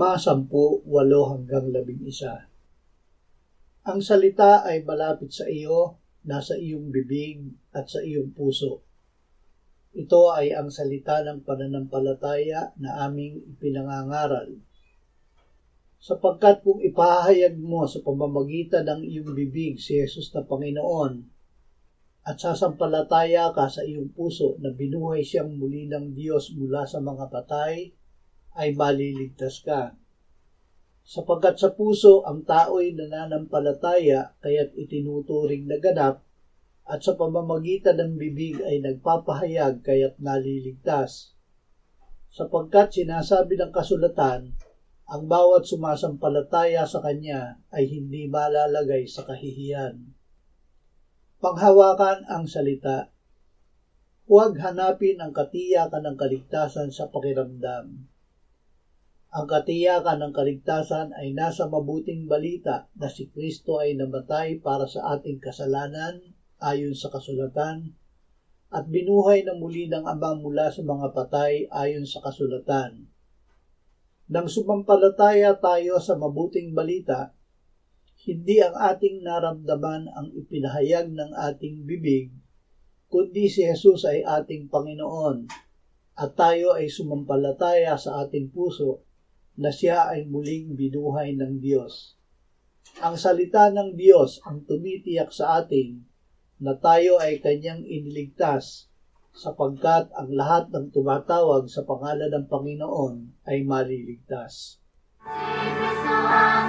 Roma 10:8-11. Ang salita ay malapit sa iyo, nasa iyong bibig at sa iyong puso. Ito ay ang salita ng pananampalataya na aming ipinangangaral. Sapagkat kung ipahayag mo sa pamamagitan ng iyong bibig si Jesus na Panginoon at sasampalataya ka sa iyong puso na binuhay siyang muli ng Diyos mula sa mga patay, ay maliligtas ka. Sapagkat sa puso ang tao'y nananampalataya kaya't itinuturing na ganap, at sa pamamagitan ng bibig ay nagpapahayag kaya't naliligtas. Sapagkat sinasabi ng kasulatan, ang bawat sumasampalataya sa Kanya ay hindi malalagay sa kahihiyan. Panghawakan ang salita. Huwag hanapin ang katiyakan ng kaligtasan sa pakiramdam. Ang katiyakan ng kaligtasan ay nasa mabuting balita na si Kristo ay namatay para sa ating kasalanan ayon sa kasulatan at binuhay na muli ng Ama mula sa mga patay ayon sa kasulatan. Nang sumampalataya tayo sa mabuting balita, hindi ang ating naramdaman ang ipinahayag ng ating bibig, kundi si Jesus ay ating Panginoon at tayo ay sumampalataya sa ating puso na siya ay muling binuhay ng Diyos. Ang salita ng Diyos ang tumitiyak sa atin na tayo ay Kanyang iniligtas sapagkat ang lahat ng tumatawag sa pangalan ng Panginoon ay maliligtas. Si Kristo ang